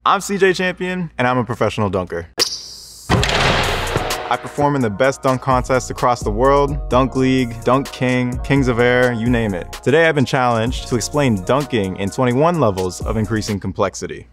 I'm CJ Champion, and I'm a professional dunker. I perform in the best dunk contests across the world: Dunk League, Dunk King, Kings of Air, you name it. Today I've been challenged to explain dunking in 21 levels of increasing complexity.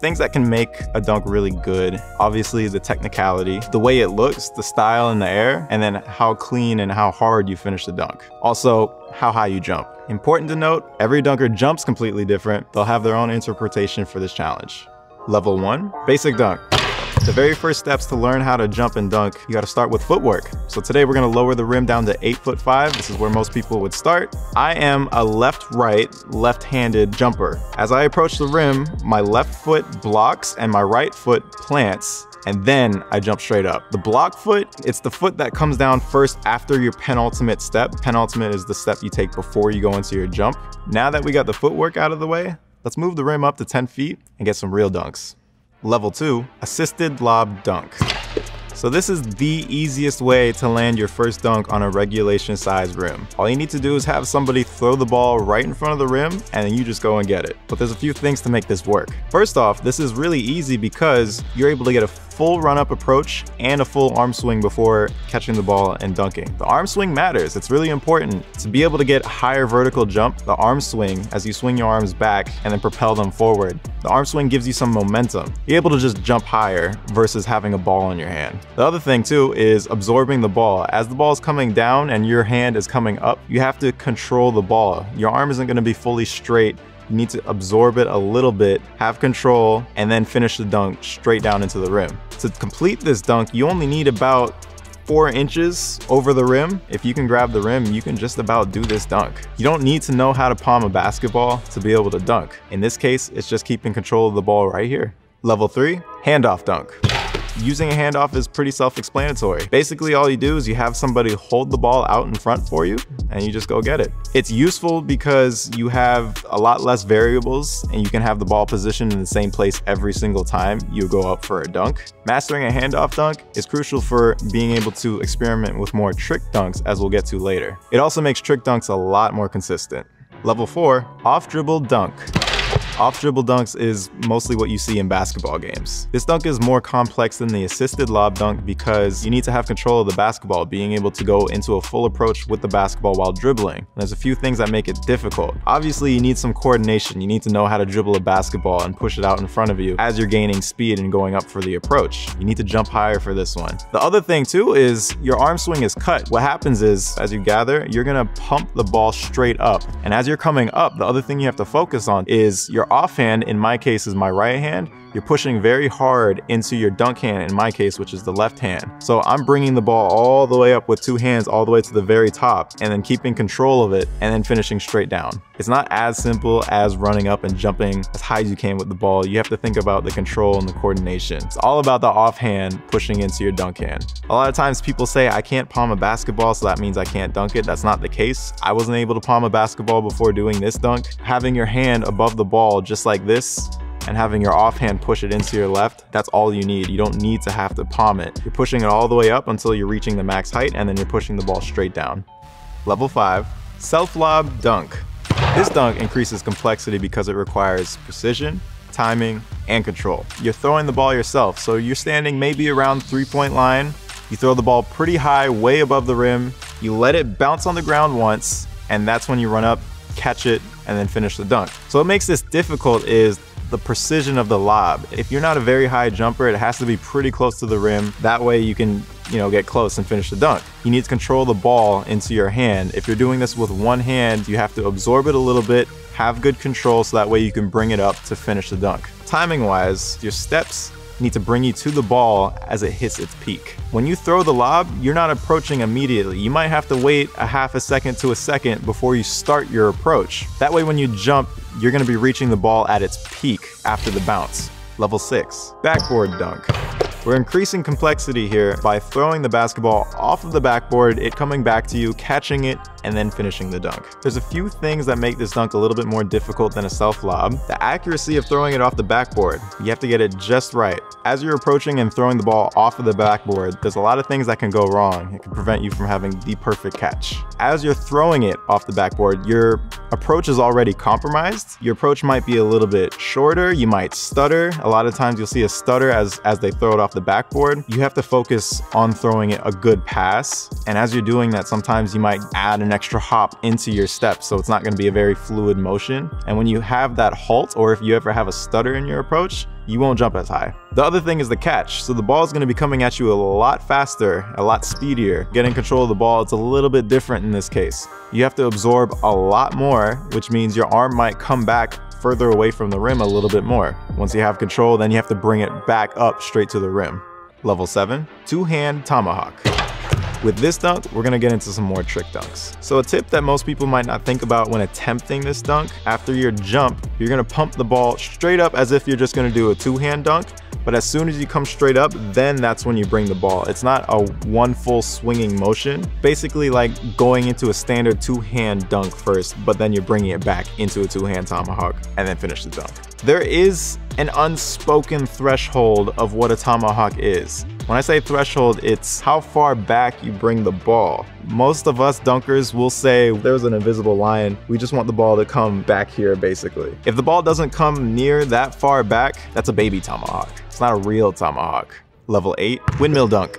Things that can make a dunk really good: obviously the technicality, the way it looks, the style in the air, and then how clean and how hard you finish the dunk. Also, how high you jump. Important to note, every dunker jumps completely different. They'll have their own interpretation for this challenge. Level 1, basic dunk. The very first steps to learn how to jump and dunk, you gotta start with footwork. So today we're gonna lower the rim down to 8'5". This is where most people would start. I am a left-right, left-handed jumper. As I approach the rim, my left foot blocks and my right foot plants, and then I jump straight up. The block foot, it's the foot that comes down first after your penultimate step. Penultimate is the step you take before you go into your jump. Now that we got the footwork out of the way, let's move the rim up to 10 feet and get some real dunks. Level 2, assisted lob dunk. So this is the easiest way to land your first dunk on a regulation size rim. All you need to do is have somebody throw the ball right in front of the rim, and then you just go and get it. But there's a few things to make this work. First off, this is really easy because you're able to get a full run-up approach and a full arm swing before catching the ball and dunking. The arm swing matters. It's really important. To be able to get higher vertical jump, the arm swing, as you swing your arms back and then propel them forward, the arm swing gives you some momentum. You're able to just jump higher versus having a ball in your hand. The other thing too is absorbing the ball. As the ball is coming down and your hand is coming up, you have to control the ball. Your arm isn't going to be fully straight. You need to absorb it a little bit, have control, and then finish the dunk straight down into the rim. To complete this dunk, you only need about 4 inches over the rim. If you can grab the rim, you can just about do this dunk. You don't need to know how to palm a basketball to be able to dunk. In this case, it's just keeping control of the ball right here. Level 3, handoff dunk. Using a handoff is pretty self-explanatory. Basically, all you do is you have somebody hold the ball out in front for you, and you just go get it. It's useful because you have a lot less variables, and you can have the ball positioned in the same place every single time you go up for a dunk. Mastering a handoff dunk is crucial for being able to experiment with more trick dunks, as we'll get to later. It also makes trick dunks a lot more consistent. Level 4, off dribble dunk. Off dribble dunks is mostly what you see in basketball games. This dunk is more complex than the assisted lob dunk because you need to have control of the basketball, being able to go into a full approach with the basketball while dribbling. And there's a few things that make it difficult. Obviously, you need some coordination. You need to know how to dribble a basketball and push it out in front of you as you're gaining speed and going up for the approach. You need to jump higher for this one. The other thing too is your arm swing is cut. What happens is, as you gather, you're gonna pump the ball straight up. And as you're coming up, the other thing you have to focus on is your offhand, in my case is my right hand. You're pushing very hard into your dunk hand, in my case, which is the left hand. So I'm bringing the ball all the way up with 2 hands all the way to the very top, and then keeping control of it and then finishing straight down. It's not as simple as running up and jumping as high as you can with the ball. You have to think about the control and the coordination. It's all about the offhand pushing into your dunk hand. A lot of times people say, I can't palm a basketball, so that means I can't dunk it. That's not the case. I wasn't able to palm a basketball before doing this dunk. Having your hand above the ball just like this, and having your offhand push it into your left, that's all you need. You don't need to have to palm it. You're pushing it all the way up until you're reaching the max height, and then you're pushing the ball straight down. Level 5, self-lob dunk. This dunk increases complexity because it requires precision, timing, and control. You're throwing the ball yourself, so you're standing maybe around 3-point line. You throw the ball pretty high, way above the rim. You let it bounce on the ground once, and that's when you run up, catch it, and then finish the dunk. So what makes this difficult is the precision of the lob. If you're not a very high jumper, it has to be pretty close to the rim. That way you can, get close and finish the dunk. You need to control the ball into your hand. If you're doing this with one hand, you have to absorb it a little bit, have good control so that way you can bring it up to finish the dunk. Timing wise, your steps need to bring you to the ball as it hits its peak. When you throw the lob, you're not approaching immediately. You might have to wait a half a second to a second before you start your approach. That way when you jump, you're gonna be reaching the ball at its peak after the bounce. Level 6, backboard dunk. We're increasing complexity here by throwing the basketball off of the backboard, it coming back to you, catching it, and then finishing the dunk. There's a few things that make this dunk a little bit more difficult than a self-lob. The accuracy of throwing it off the backboard. You have to get it just right. As you're approaching and throwing the ball off of the backboard, there's a lot of things that can go wrong. It can prevent you from having the perfect catch. As you're throwing it off the backboard, your approach is already compromised. Your approach might be a little bit shorter. You might stutter. A lot of times you'll see a stutter as they throw it off the backboard. You have to focus on throwing it a good pass. And as you're doing that, sometimes you might add an extra hop into your step, so it's not going to be a very fluid motion. And when you have that halt, or if you ever have a stutter in your approach, you won't jump as high. The other thing is the catch. So the ball is going to be coming at you a lot faster, a lot speedier. Getting control of the ball, it's a little bit different in this case. You have to absorb a lot more, which means your arm might come back further away from the rim a little bit more. Once you have control, then you have to bring it back up straight to the rim. Level 7, two-hand tomahawk. With this dunk, we're gonna get into some more trick dunks. So a tip that most people might not think about when attempting this dunk, after your jump, you're gonna pump the ball straight up as if you're just gonna do a two-hand dunk, but as soon as you come straight up, then that's when you bring the ball. It's not a one full swinging motion. Basically like going into a standard two-hand dunk first, but then you're bringing it back into a two-hand tomahawk and then finish the dunk. There is an unspoken threshold of what a tomahawk is. When I say threshold, it's how far back you bring the ball. Most of us dunkers will say there's an invisible line. We just want the ball to come back here, basically. If the ball doesn't come near that far back, that's a baby tomahawk. It's not a real tomahawk. Level 8, windmill dunk.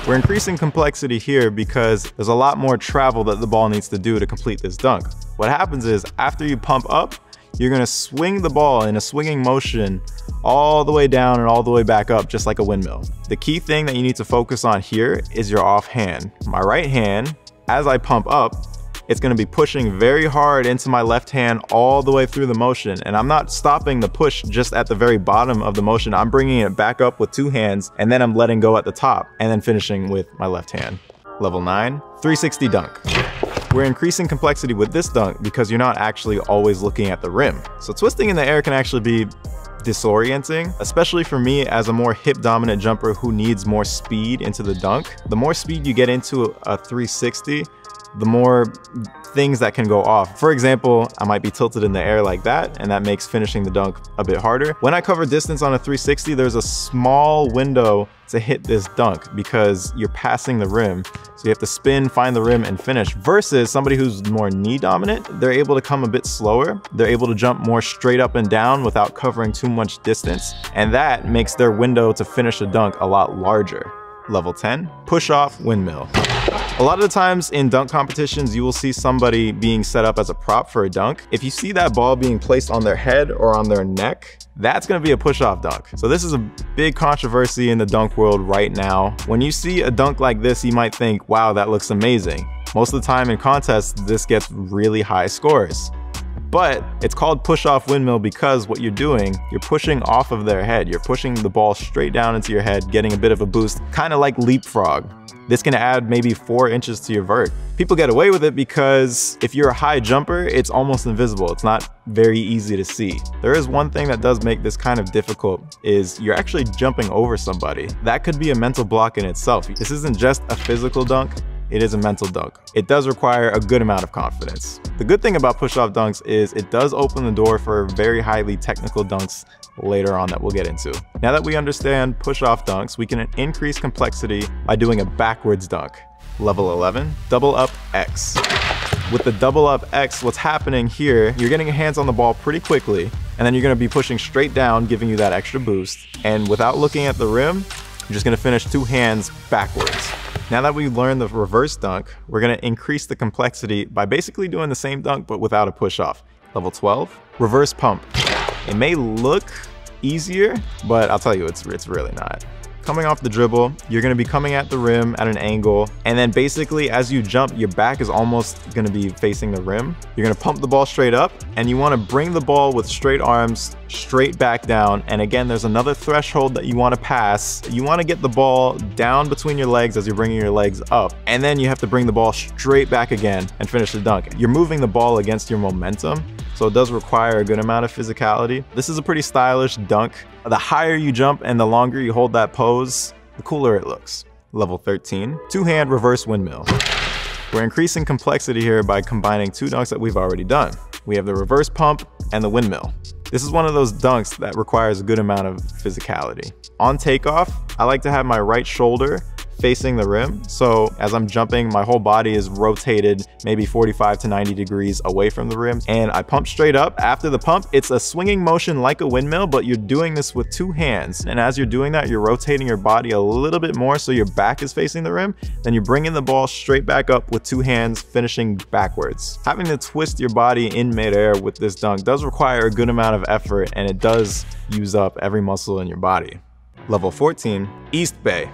We're increasing complexity here because there's a lot more travel that the ball needs to do to complete this dunk. What happens is after you pump up, you're gonna swing the ball in a swinging motion all the way down and all the way back up, just like a windmill. The key thing that you need to focus on here is your offhand. My right hand, as I pump up, it's gonna be pushing very hard into my left hand all the way through the motion. And I'm not stopping the push just at the very bottom of the motion. I'm bringing it back up with two hands, and then I'm letting go at the top and then finishing with my left hand. Level 9, 360 dunk. We're increasing complexity with this dunk because you're not actually always looking at the rim. So twisting in the air can actually be disorienting, especially for me as a more hip dominant jumper who needs more speed into the dunk. The more speed you get into a 360, the more things that can go off. For example, I might be tilted in the air like that, and that makes finishing the dunk a bit harder. When I cover distance on a 360, there's a small window to hit this dunk because you're passing the rim. So you have to spin, find the rim, and finish. Versus somebody who's more knee dominant, they're able to come a bit slower. They're able to jump more straight up and down without covering too much distance. And that makes their window to finish a dunk a lot larger. Level 10, push off windmill. A lot of the times in dunk competitions, you will see somebody being set up as a prop for a dunk. If you see that ball being placed on their head or on their neck, that's gonna be a push-off dunk. So this is a big controversy in the dunk world right now. When you see a dunk like this, you might think, wow, that looks amazing. Most of the time in contests, this gets really high scores. But it's called push-off windmill because what you're doing, you're pushing off of their head. You're pushing the ball straight down into your head, getting a bit of a boost, kind of like leapfrog. This can add maybe 4 inches to your vert. People get away with it because if you're a high jumper, it's almost invisible. It's not very easy to see. There is one thing that does make this kind of difficult is you're actually jumping over somebody. That could be a mental block in itself. This isn't just a physical dunk, it is a mental dunk. It does require a good amount of confidence. The good thing about push-off dunks is it does open the door for very highly technical dunks later on that we'll get into. Now that we understand push-off dunks, we can increase complexity by doing a backwards dunk. Level 11, double up X. With the double up X, what's happening here, you're getting your hands on the ball pretty quickly, and then you're gonna be pushing straight down, giving you that extra boost. And without looking at the rim, you're just gonna finish two hands backwards. Now that we've learned the reverse dunk, we're gonna increase the complexity by basically doing the same dunk, but without a push-off. Level 12, reverse pump. It may look easier, but I'll tell you, it's really not. Coming off the dribble, you're gonna be coming at the rim at an angle, and then basically as you jump, your back is almost gonna be facing the rim. You're gonna pump the ball straight up, and you wanna bring the ball with straight arms straight back down. And again, there's another threshold that you wanna pass. You wanna get the ball down between your legs as you're bringing your legs up, and then you have to bring the ball straight back again and finish the dunk. You're moving the ball against your momentum, so it does require a good amount of physicality. This is a pretty stylish dunk. The higher you jump and the longer you hold that pose, the cooler it looks. Level 13, two-hand reverse windmill. We're increasing complexity here by combining two dunks that we've already done. We have the reverse pump and the windmill. This is one of those dunks that requires a good amount of physicality. On takeoff, I like to have my right shoulder facing the rim, so as I'm jumping, my whole body is rotated maybe 45 to 90 degrees away from the rim, and I pump straight up. After the pump, it's a swinging motion like a windmill, but you're doing this with two hands, and as you're doing that, you're rotating your body a little bit more so your back is facing the rim. Then you're bringing the ball straight back up with two hands, finishing backwards. Having to twist your body in midair with this dunk does require a good amount of effort, and it does use up every muscle in your body. Level 14, East Bay,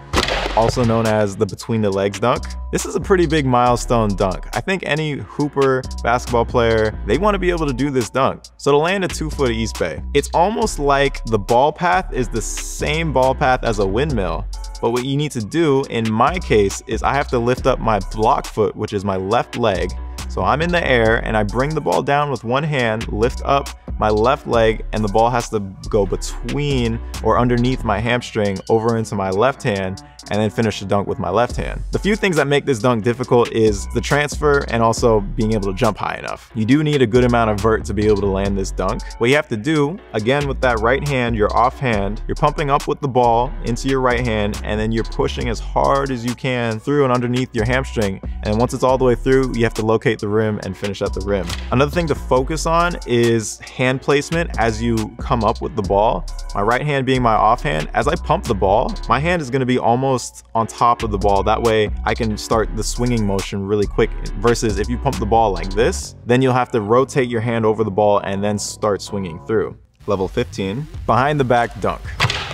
also known as the between the legs dunk. This is a pretty big milestone dunk. I think any hooper, basketball player, they want to be able to do this dunk. So to land a 2-foot East Bay, it's almost like the ball path is the same ball path as a windmill, but what you need to do in my case is I have to lift up my block foot, which is my left leg. So I'm in the air and I bring the ball down with one hand, lift up my left leg, and the ball has to go between or underneath my hamstring over into my left hand, and then finish the dunk with my left hand. The few things that make this dunk difficult is the transfer and also being able to jump high enough. You do need a good amount of vert to be able to land this dunk. What you have to do, again with that right hand, your off hand, you're pumping up with the ball into your right hand, and then you're pushing as hard as you can through and underneath your hamstring. And once it's all the way through, you have to locate the rim and finish at the rim. Another thing to focus on is hand placement as you come up with the ball. My right hand being my off hand, as I pump the ball, my hand is going to be almost on top of the ball. That way I can start the swinging motion really quick, versus if you pump the ball like this, then you'll have to rotate your hand over the ball and then start swinging through. Level 15, behind the back dunk.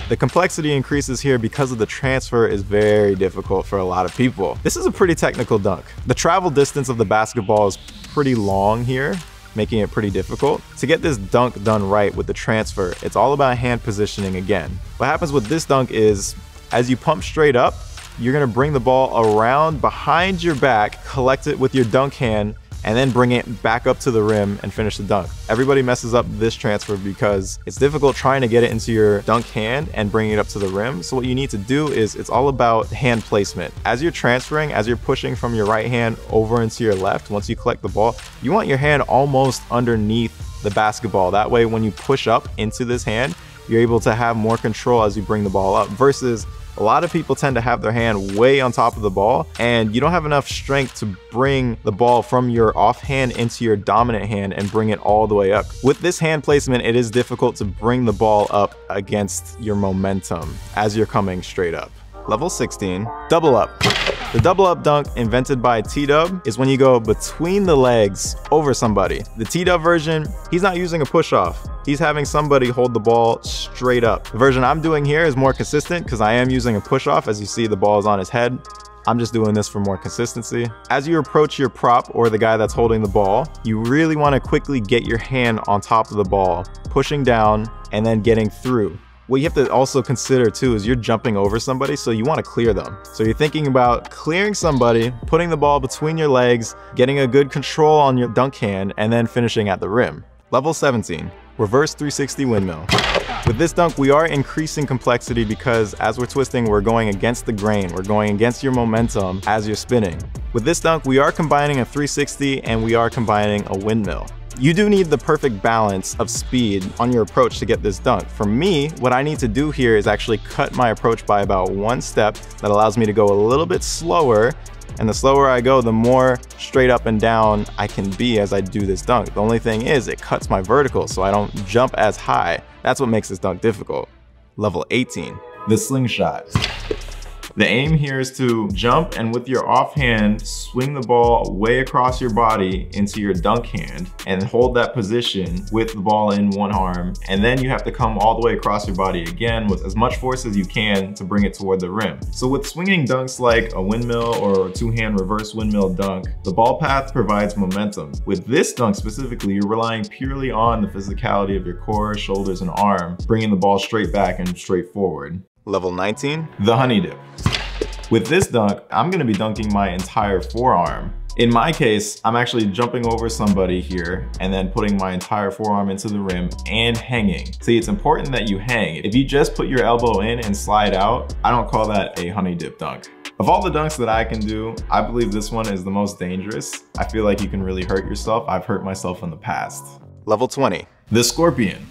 The complexity increases here because of the transfer is very difficult for a lot of people. This is a pretty technical dunk. The travel distance of the basketball is pretty long here, making it pretty difficult. To get this dunk done right with the transfer, it's all about hand positioning again. What happens with this dunk is, as you pump straight up, you're gonna bring the ball around behind your back, collect it with your dunk hand, and then bring it back up to the rim and finish the dunk. Everybody messes up this transfer because it's difficult trying to get it into your dunk hand and bring it up to the rim. So what you need to do is, it's all about hand placement. As you're transferring, as you're pushing from your right hand over into your left, once you collect the ball, you want your hand almost underneath the basketball. That way when you push up into this hand, you're able to have more control as you bring the ball up, versus a lot of people tend to have their hand way on top of the ball, and you don't have enough strength to bring the ball from your off hand into your dominant hand and bring it all the way up. With this hand placement, it is difficult to bring the ball up against your momentum as you're coming straight up. Level 16, double up. The double up dunk, invented by T-Dub, is when you go between the legs over somebody. The T-Dub version, he's not using a push off. He's having somebody hold the ball straight up. The version I'm doing here is more consistent because I am using a push off. As you see, the ball is on his head. I'm just doing this for more consistency. As you approach your prop or the guy that's holding the ball, you really want to quickly get your hand on top of the ball, pushing down and then getting through. What you have to also consider too is you're jumping over somebody, so you want to clear them. So you're thinking about clearing somebody, putting the ball between your legs, getting a good control on your dunk hand, and then finishing at the rim. Level 17, reverse 360 windmill. With this dunk, we are increasing complexity because as we're twisting, we're going against the grain. We're going against your momentum as you're spinning. With this dunk, we are combining a 360 and we are combining a windmill. You do need the perfect balance of speed on your approach to get this dunk. For me, what I need to do here is actually cut my approach by about one step. That allows me to go a little bit slower, and the slower I go, the more straight up and down I can be as I do this dunk. The only thing is it cuts my vertical, so I don't jump as high. That's what makes this dunk difficult. Level 18, the slingshot. The aim here is to jump and with your offhand, swing the ball way across your body into your dunk hand and hold that position with the ball in one arm. And then you have to come all the way across your body again with as much force as you can to bring it toward the rim. So with swinging dunks like a windmill or a two-hand reverse windmill dunk, the ball path provides momentum. With this dunk specifically, you're relying purely on the physicality of your core, shoulders, and arm, bringing the ball straight back and straight forward. Level 19, the honey dip. With this dunk, I'm gonna be dunking my entire forearm. In my case, I'm actually jumping over somebody here and then putting my entire forearm into the rim and hanging. See, it's important that you hang. If you just put your elbow in and slide out, I don't call that a honey dip dunk. Of all the dunks that I can do, I believe this one is the most dangerous. I feel like you can really hurt yourself. I've hurt myself in the past. Level 20, the scorpion.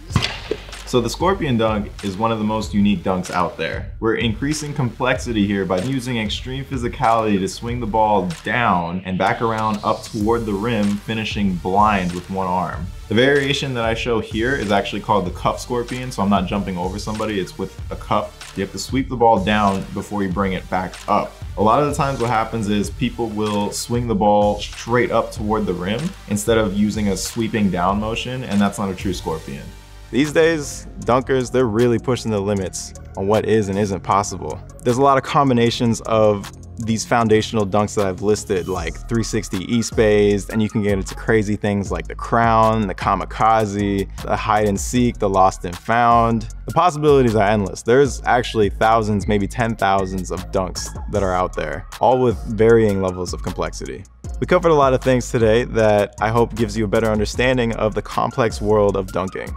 So the scorpion dunk is one of the most unique dunks out there. We're increasing complexity here by using extreme physicality to swing the ball down and back around up toward the rim, finishing blind with one arm. The variation that I show here is actually called the cup scorpion, so I'm not jumping over somebody, it's with a cup. You have to sweep the ball down before you bring it back up. A lot of the times what happens is people will swing the ball straight up toward the rim instead of using a sweeping down motion, and that's not a true scorpion. These days, dunkers, they're really pushing the limits on what is and isn't possible. There's a lot of combinations of these foundational dunks that I've listed, like 360 E-spaced, and you can get into crazy things like the crown, the kamikaze, the hide and seek, the lost and found. The possibilities are endless. There's actually thousands, maybe 10,000s of dunks that are out there, all with varying levels of complexity. We covered a lot of things today that I hope gives you a better understanding of the complex world of dunking.